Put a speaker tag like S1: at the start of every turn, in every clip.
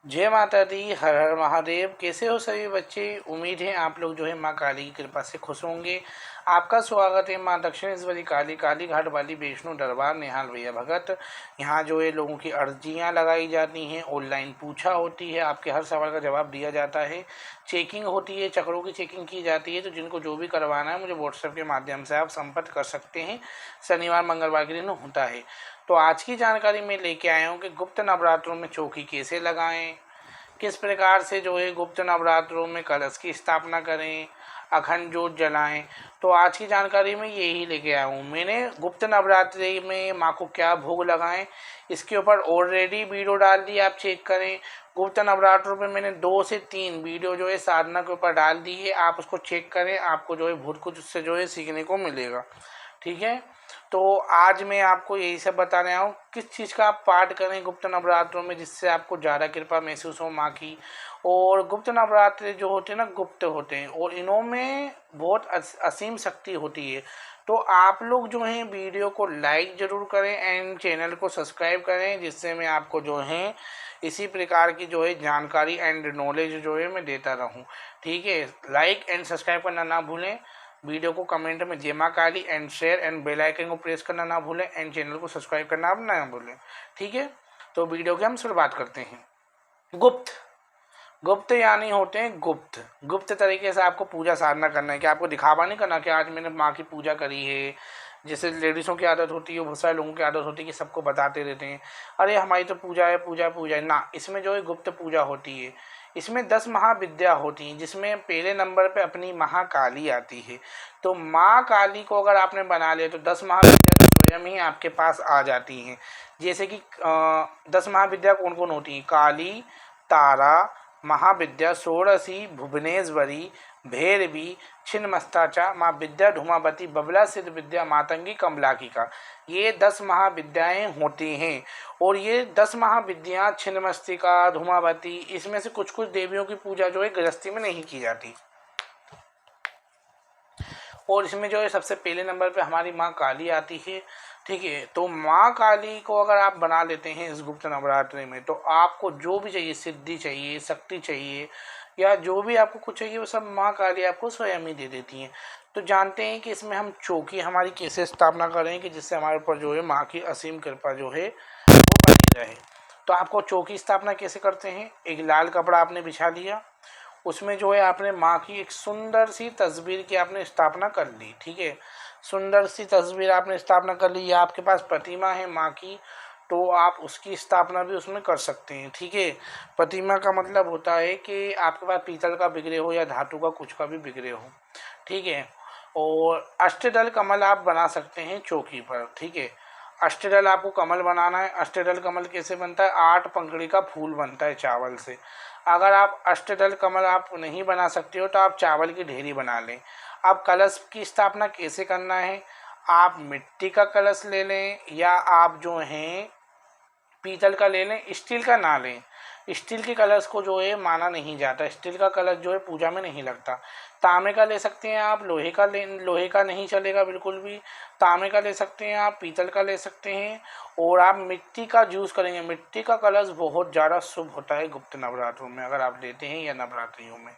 S1: जय माता दी। हर हर महादेव। कैसे हो सभी बच्चे? उम्मीद है आप लोग जो है माँ काली की कृपा से खुश होंगे। आपका स्वागत है माँ दक्षिणेश्वरी काली काली घाट वाली वैष्णो दरबार निहाल भैया भगत। यहाँ जो है लोगों की अर्जियाँ लगाई जाती हैं, ऑनलाइन पूछा होती है, आपके हर सवाल का जवाब दिया जाता है, चेकिंग होती है, चक्रों की चेकिंग की जाती है। तो जिनको जो भी करवाना है मुझे व्हाट्सएप के माध्यम से आप संपर्क कर सकते हैं। शनिवार मंगलवार के दिन होता है। तो आज की जानकारी मैं लेके आया हूँ कि गुप्त नवरात्रों में चौकी कैसे लगाएं, किस प्रकार से जो है गुप्त नवरात्रों में कलश की स्थापना करें, अखंड जोत जलाएं। तो आज की जानकारी में यही लेके आया हूँ। मैंने गुप्त नवरात्रि में माँ को क्या भोग लगाएं, इसके ऊपर ऑलरेडी वीडियो डाल दी, आप चेक करें। गुप्त नवरात्रों में मैंने 2 से 3 वीडियो जो है साधना के ऊपर डाल दी है, आप उसको चेक करें। आपको जो है बहुत कुछ उससे जो है सीखने को मिलेगा। ठीक है, तो आज मैं आपको यही सब बता रहा हूँ किस चीज़ का आप पाठ करें गुप्त नवरात्रों में, जिससे आपको ज़्यादा कृपा महसूस हो माँ की। और गुप्त नवरात्रि जो होते हैं ना, गुप्त होते हैं और इनों में बहुत असीम शक्ति होती है। तो आप लोग जो हैं वीडियो को लाइक ज़रूर करें एंड चैनल को सब्सक्राइब करें, जिससे मैं आपको जो है इसी प्रकार की जो है जानकारी एंड नॉलेज जो है मैं देता रहूं। ठीक है, लाइक एंड सब्सक्राइब करना ना भूलें। वीडियो को कमेंट में जय मां Kali and share and bell icon को प्रेस करना ना भूलें एंड चैनल को सब्सक्राइब करना आप ना भूलें। ठीक है, तो वीडियो की हम शुरुआत करते हैं। गुप्त गुप्त यानी होते हैं गुप्त। गुप्त तरीके से आपको पूजा साधना करना है कि आपको दिखावा नहीं करना कि आज मैंने माँ की पूजा करी है। जैसे लेडीज़ों की आदत होती है, बहुत सारे लोगों की आदत होती है कि सबको बताते रहते हैं, अरे हमारी तो पूजा है, पूजा पूजा है ना। इसमें जो है गुप्त पूजा होती है। इसमें 10 महाविद्या होती हैं, जिसमें पहले नंबर पे अपनी महाकाली आती है। तो माँ काली को अगर आपने बना लिया तो 10 महाविद्या तो स्वयं ही आपके पास आ जाती हैं। जैसे कि 10 महाविद्या कौन कौन होती हैं? काली, तारा, महाविद्या, षोडशी, भुवनेश्वरी, भैरवी, छिन्नमस्ताचा, माँ विद्या, धूमावती, बबला सिद्ध विद्या, मातंगी, कमलाकिका। ये 10 महाविद्याएं होती हैं। और ये 10 महाविद्या छिन्नमस्तिका, धूमावती, इसमें से कुछ कुछ देवियों की पूजा जो है गृहस्थी में नहीं की जाती। और इसमें जो है सबसे पहले नंबर पे हमारी माँ काली आती है। ठीक है, तो माँ काली को अगर आप बना लेते हैं इस गुप्त नवरात्रि में, तो आपको जो भी चाहिए, सिद्धि चाहिए, शक्ति चाहिए, या जो भी आपको कुछ चाहिए, वो सब माँ काली आपको स्वयं ही दे देती हैं। तो जानते हैं कि इसमें हम चौकी हमारी कैसे स्थापना करें कि जिससे हमारे ऊपर जो है माँ की असीम कृपा जो है वो बनी रहे। तो आपको चौकी स्थापना कैसे करते हैं? एक लाल कपड़ा आपने बिछा लिया, उसमें जो है आपने माँ की एक सुंदर सी तस्वीर की आपने स्थापना कर ली। ठीक है, सुंदर सी तस्वीर आपने स्थापना कर ली, या आपके पास प्रतिमा है माँ की, तो आप उसकी स्थापना भी उसमें कर सकते हैं। ठीक है, प्रतिमा का मतलब होता है कि आपके पास पीतल का विग्रह हो या धातु का कुछ का भी विग्रह हो। ठीक है, और अष्टदल कमल आप बना सकते हैं चौकी पर। ठीक है, अष्टदल आपको कमल बनाना है। अष्टदल कमल कैसे बनता है? 8 पंखड़ी का फूल बनता है चावल से। अगर आप अष्टदल कमल आप नहीं बना सकते हो तो आप चावल की ढेरी बना लें। आप कलश की स्थापना कैसे करना है? आप मिट्टी का कलश ले लें, या आप जो हैं पीतल का ले लें, स्टील का ना लें। स्टील के कलश को जो है माना नहीं जाता, स्टील का कलश जो है पूजा में नहीं लगता। तांबे का ले सकते हैं आप, लोहे का ले, लोहे का नहीं चलेगा बिल्कुल भी। तांबे का ले सकते हैं आप, पीतल का ले सकते हैं। और आप मिट्टी का यूज़ करेंगे। मिट्टी का कलश बहुत ज़्यादा शुभ होता है गुप्त नवरात्रों में, अगर आप लेते हैं या नवरात्रियों में।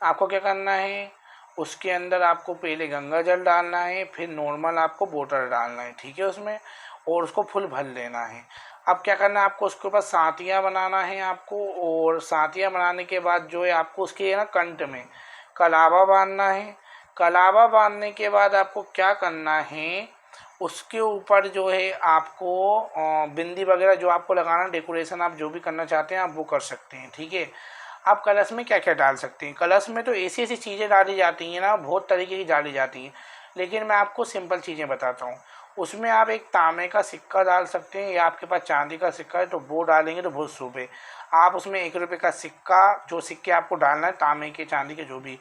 S1: आपको क्या करना है? उसके अंदर आपको पहले गंगा जल डालना है, फिर नॉर्मल आपको वाटर डालना है। ठीक है, उसमें और उसको फुल भर लेना है। अब क्या करना है आपको? उसके ऊपर सातियाँ बनाना है आपको, और सातियाँ बनाने के बाद जो है आपको उसके ना कंठ में कलावा बांधना है। कलावा बांधने के बाद आपको क्या करना है? उसके ऊपर जो है आपको बिंदी वगैरह जो आपको लगाना, डेकोरेशन आप जो भी करना चाहते हैं आप वो कर सकते हैं। ठीक है, आप कलश में क्या क्या डाल सकते हैं? कलश में तो ऐसी ऐसी चीज़ें डाली जाती हैं ना, बहुत तरीके की डाली जाती हैं, लेकिन मैं आपको सिंपल चीज़ें बताता हूँ। उसमें आप एक तांबे का सिक्का डाल सकते हैं, या आपके पास चांदी का सिक्का है तो वो डालेंगे तो बहुत शुभ है। आप उसमें 1 रुपये का सिक्का, जो सिक्के आपको डालना है तांबे के, चांदी के, जो भी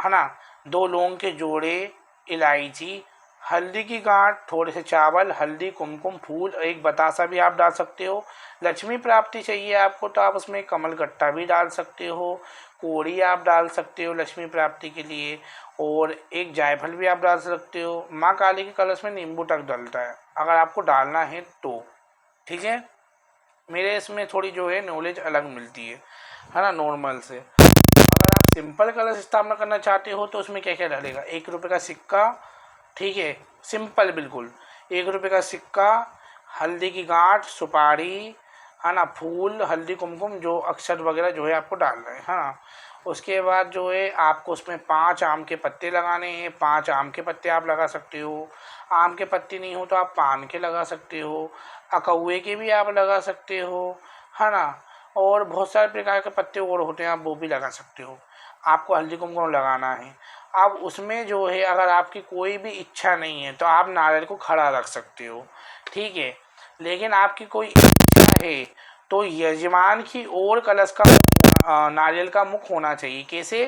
S1: है ना, 2 लौंग के जोड़े, इलायची, हल्दी की गांठ, थोड़े से चावल, हल्दी, कुमकुम, फूल, एक बतासा भी आप डाल सकते हो। लक्ष्मी प्राप्ति चाहिए आपको तो आप उसमें कमल गट्टा भी डाल सकते हो, कोड़ी आप डाल सकते हो लक्ष्मी प्राप्ति के लिए, और एक जायफल भी आप डाल सकते हो। माँ काली के कलश में नींबू तक डलता है अगर आपको डालना है तो। ठीक है, मेरे इसमें थोड़ी जो है नॉलेज अलग मिलती है ना, नॉर्मल से। अगर आप सिंपल कलश स्थापना करना चाहते हो तो उसमें क्या क्या डालेगा, 1 रुपये का सिक्का, ठीक है, सिंपल बिल्कुल 1 रुपये का सिक्का, हल्दी की गांठ, सुपारी, है ना, फूल, हल्दी, कुमकुम, जो अक्षत वगैरह जो है आपको डालना है ना। उसके बाद जो है आपको उसमें 5 आम के पत्ते लगाने हैं, 5 आम के पत्ते आप लगा सकते हो। आम के पत्ते नहीं हो तो आप पान के लगा सकते हो, अकौए के भी आप लगा सकते हो, है ना। और बहुत सारे प्रकार के पत्ते और होते हैं, आप वो भी लगा सकते हो। आपको हल्दी कुमकुम लगाना है। अब उसमें जो है अगर आपकी कोई भी इच्छा नहीं है तो आप नारियल को खड़ा रख सकते हो, ठीक है। लेकिन आपकी कोई इच्छा है तो यजमान की ओर कलश का नारियल का मुख होना चाहिए। कैसे,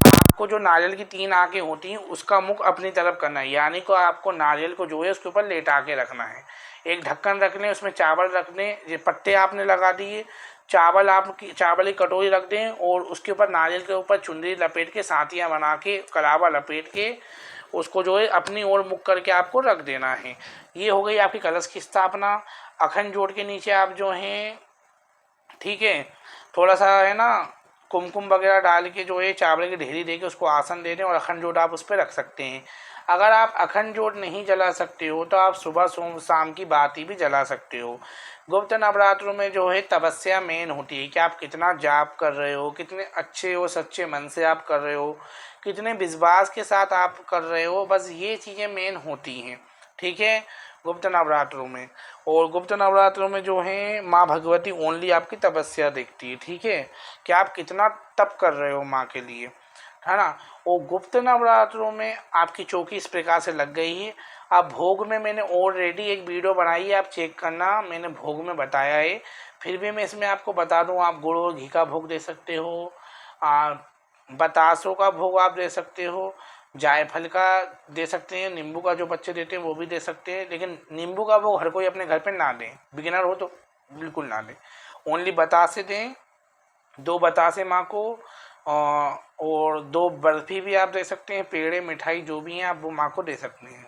S1: आपको जो नारियल की 3 आंखें होती हैं उसका मुख अपनी तरफ करना है, यानी कि आपको नारियल को जो है उसके ऊपर लेटा के रखना है। एक ढक्कन रख लें, उसमें चावल रख दें, ये पत्ते आपने लगा दिए, चावल की कटोरी रख दें और उसके ऊपर नारियल के ऊपर चुनरी लपेट के, सातियाँ बना के, कलावा लपेट के उसको जो है अपनी ओर मुख करके आपको रख देना है। ये हो गई आपकी कलश की स्थापना। अखंड जोड़ के नीचे आप जो हैं, ठीक है, थोड़ा सा है ना कुमकुम वगैरह डाल के जो है चावल की ढेरी दे के उसको आसन दे दें और अखंड जोत आप उस पर रख सकते हैं। अगर आप अखंड जोत नहीं जला सकते हो तो आप सुबह शाम की बाती भी जला सकते हो। गुप्त नवरात्रों में जो है तपस्या मेन होती है कि आप कितना जाप कर रहे हो, कितने अच्छे और सच्चे मन से आप कर रहे हो, कितने विश्वास के साथ आप कर रहे हो, बस ये चीज़ें मेन होती हैं, ठीक है, गुप्त नवरात्रों में। और गुप्त नवरात्रों में जो है माँ भगवती ओनली आपकी तपस्या देखती है, ठीक है, कि आप कितना तप कर रहे हो माँ के लिए, है ना। और गुप्त नवरात्रों में आपकी चौकी इस प्रकार से लग गई है। अब भोग में मैंने ऑलरेडी एक वीडियो बनाई है, आप चेक करना, मैंने भोग में बताया है। फिर भी मैं इसमें आपको बता दूं, आप गुड़ और घी का भोग दे सकते हो, बतासों का भोग आप दे सकते हो, जायफल का दे सकते हैं, नींबू का जो बच्चे देते हैं वो भी दे सकते हैं। लेकिन नींबू का भोग हर कोई अपने घर पे ना दें, बिगिनर हो तो बिल्कुल ना दें। ओनली बतासे दें, 2 बतासे माँ को, और 2 बर्फी भी आप दे सकते हैं, पेड़े मिठाई जो भी हैं आप वो माँ को दे सकते हैं,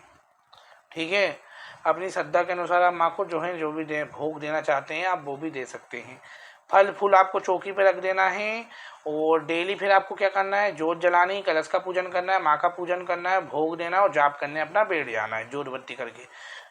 S1: ठीक है। अपनी श्रद्धा के अनुसार आप माँ को जो है जो भी दे भोग देना चाहते हैं आप वो भी दे सकते हैं। फल फूल आपको चौकी पे रख देना है। और डेली फिर आपको क्या करना है, जोत जलानी, कलश का पूजन करना है, माँ का पूजन करना है, भोग देना और जाप करने अपना बैठ जाना है जोत बत्ती करके।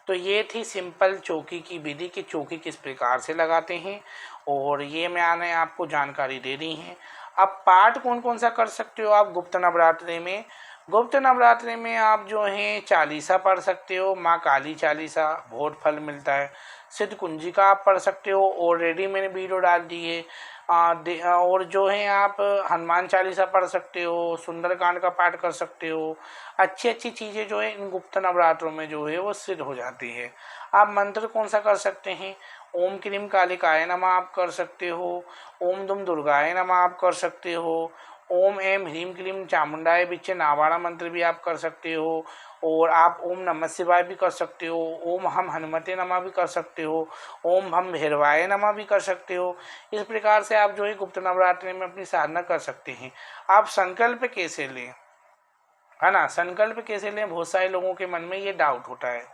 S1: तो ये थी सिंपल चौकी की विधि कि चौकी किस प्रकार से लगाते हैं, और ये मैंने आपको जानकारी दे दी है। अब पाठ कौन कौन सा कर सकते हो आप गुप्त नवरात्रि में। गुप्त नवरात्रि में आप जो हैं चालीसा पढ़ सकते हो, माँ काली चालीसा, बहुत फल मिलता है। सिद्ध कुंजी का आप पढ़ सकते हो, ऑलरेडी मैंने वीडियो डाल दी है। और जो है आप हनुमान चालीसा पढ़ सकते हो, सुंदरकांड का पाठ कर सकते हो। अच्छी अच्छी चीज़ें जो है इन गुप्त नवरात्रों में जो है वो सिद्ध हो जाती है। आप मंत्र कौन सा कर सकते हैं, ओम क्रीम कालिकाय नमः आप कर सकते हो, ओम दुम दुर्गाय नमः आप कर सकते हो, ओम एम ह्रीम क्लीम चामुंडाय बिच्चे नावाड़ा मंत्र भी आप कर सकते हो। और आप ओम नमः शिवाय भी कर सकते हो, ओम हम हनुमते नमः भी कर सकते हो, ओम हम भैरवाय नमः भी कर सकते हो। इस प्रकार से आप जो है गुप्त नवरात्रि में अपनी साधना कर सकते हैं। आप संकल्प कैसे लें, है ना, संकल्प कैसे लें, बहुत सारे लोगों के मन में ये डाउट होता है।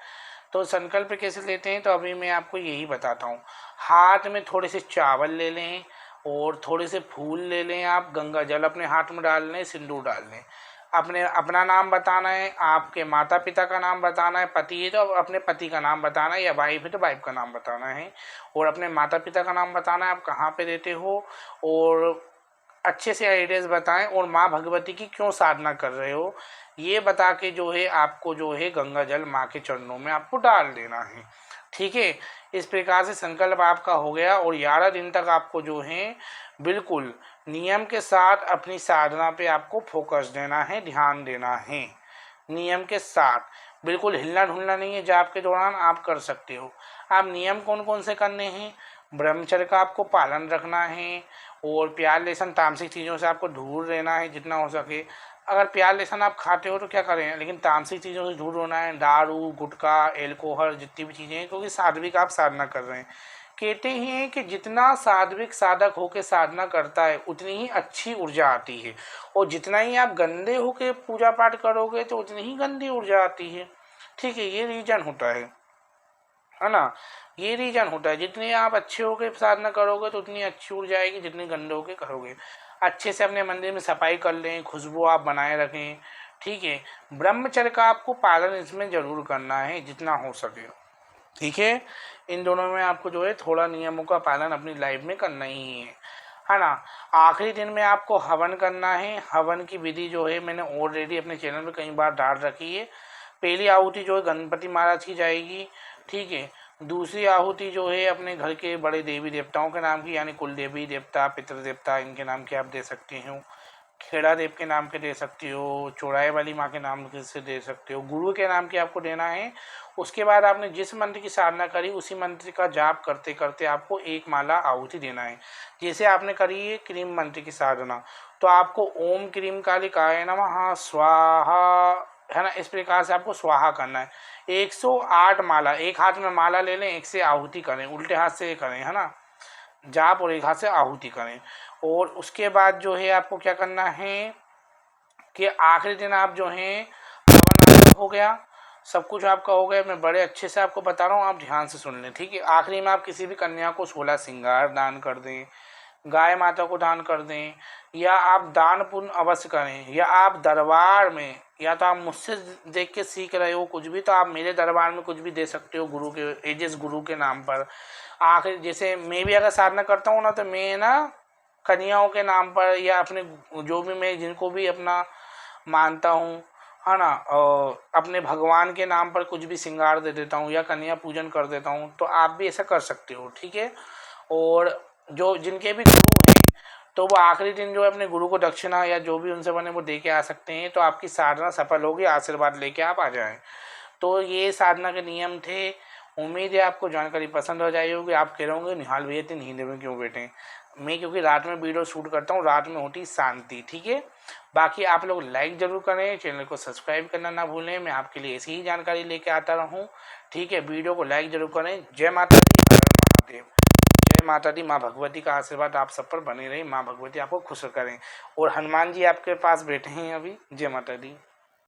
S1: तो संकल्प कैसे लेते हैं तो अभी मैं आपको यही बताता हूँ। हाथ में थोड़े से चावल ले लें और थोड़े से फूल ले लें, आप गंगा जल अपने हाथ में डाल लें, सिंदूर डाल लें। अपना नाम बताना है, आपके माता पिता का नाम बताना है, पति है तो अपने पति का नाम बताना है, या वाइफ है तो वाइफ का नाम बताना है, और अपने माता पिता का नाम बताना है, आप कहाँ पे रहते हो, और अच्छे से एड्रेस बताएं, और माँ भगवती की क्यों साधना कर रहे हो ये बता के जो है आपको जो है गंगा जल माँ के चरणों में आपको डाल देना है, ठीक है। इस प्रकार से संकल्प आपका हो गया, और 11 दिन तक आपको जो है बिल्कुल नियम के साथ अपनी साधना पे आपको फोकस देना है, ध्यान देना है, नियम के साथ। बिल्कुल हिलना ढुलना नहीं है, जाप के दौरान आप कर सकते हो। आप नियम कौन कौन से करने हैं, ब्रह्मचर्य का आपको पालन रखना है, और प्याज लहसुन तामसिक चीज़ों से आपको दूर रहना है जितना हो सके। अगर प्याज लहसुन आप खाते हो तो क्या करें, लेकिन तामसिक चीज़ों से दूर होना है, दारू गुटखा एल्कोहल जितनी भी चीज़ें हैं, क्योंकि सात्विक आप साधना कर रहे हैं। कहते हैं कि जितना सात्विक साधक होकर साधना करता है उतनी ही अच्छी ऊर्जा आती है, और जितना ही आप गंदे होकर पूजा पाठ करोगे तो उतनी ही गंदी ऊर्जा आती है, ठीक है, ये रीजन होता है। है ना। ये रीज़न होता है, जितनी आप अच्छे होकर साधना करोगे तो उतनी अच्छी उड़ जाएगी, जितनी गंदे होकर करोगे। अच्छे से अपने मंदिर में सफाई कर लें, खुशबू आप बनाए रखें, ठीक है। ब्रह्मचर्य का आपको पालन इसमें ज़रूर करना है जितना हो सके, ठीक है। इन दोनों में आपको जो है थोड़ा नियमों का पालन अपनी लाइफ में करना ही है ना। आखिरी दिन में आपको हवन करना है। हवन की विधि जो है मैंने ऑलरेडी अपने चैनल पे कई बार डाल रखी है। पहली आहुति जो है गणपति महाराज की जाएगी, ठीक है। दूसरी आहुति जो है अपने घर के बड़े देवी देवताओं के नाम की, यानी कुल देवी देवता, पितृदेवता, इनके नाम की आप दे सकते हो। खेड़ा देव के नाम के दे सकते हो, चौराहे वाली माँ के नाम से दे सकते हो, गुरु के नाम की आपको देना है। उसके बाद आपने जिस मंत्र की साधना करी उसी मंत्र का जाप करते करते आपको एक माला आहुति देना है। जैसे आपने करी है क्रीम मंत्र की साधना, तो आपको ओम क्रीम कालिकाय नमः स्वाहा, है ना, इस प्रकार से आपको स्वाहा करना है। 108 माला, एक हाथ में माला ले लें, एक से आहुति करें, उल्टे हाथ से करें, है ना, जाप, और एक हाथ से आहुति करें। और उसके बाद जो है आपको क्या करना है कि आखिरी दिन आप जो हैं हवन आदि हो गया, सब कुछ आपका हो गया। मैं बड़े अच्छे से आपको बता रहा हूँ, आप ध्यान से सुन लें, ठीक है। आखिरी में आप किसी भी कन्या को 16 श्रृंगार दान कर दें, गाय माता को दान कर दें, या आप दान पुण्य अवश्य करें, या आप दरबार में, या तो आप मुझसे देख के सीख रहे हो कुछ भी, तो आप मेरे दरबार में कुछ भी दे सकते हो गुरु के, एजेस गुरु के नाम पर। आखिर जैसे मैं भी अगर साधना करता हूँ ना, तो मैं ना कन्याओं के नाम पर, या अपने जो भी मैं जिनको भी अपना मानता हूँ, है ना, और अपने भगवान के नाम पर कुछ भी श्रृंगार दे देता हूँ या कन्या पूजन कर देता हूँ। तो आप भी ऐसा कर सकते हो, ठीक है। और जो जिनके भी गुरु हैं, तो वो आखिरी दिन जो है अपने गुरु को दक्षिणा या जो भी उनसे बने वो दे के आ सकते हैं, तो आपकी साधना सफल होगी, आशीर्वाद लेके आप आ जाएं। तो ये साधना के नियम थे। उम्मीद है आपको जानकारी पसंद हो जाएगी होगी। आप कह रहे होंगे निहाल भैया इतनी नींद में क्यों बैठे। मैं क्योंकि रात में वीडियो शूट करता हूँ, रात में होती शांति, ठीक है। बाकी आप लोग लाइक ज़रूर करें, चैनल को सब्सक्राइब करना ना भूलें, मैं आपके लिए ऐसी ही जानकारी लेके आता रहूँ, ठीक है। वीडियो को लाइक ज़रूर करें। जय माता दी, हर हर महादेव। जय माता दी। माँ भगवती का आशीर्वाद आप सब पर बने रहे, माँ भगवती आपको खुश करें। और हनुमान जी आपके पास बैठे हैं अभी। जय माता दी।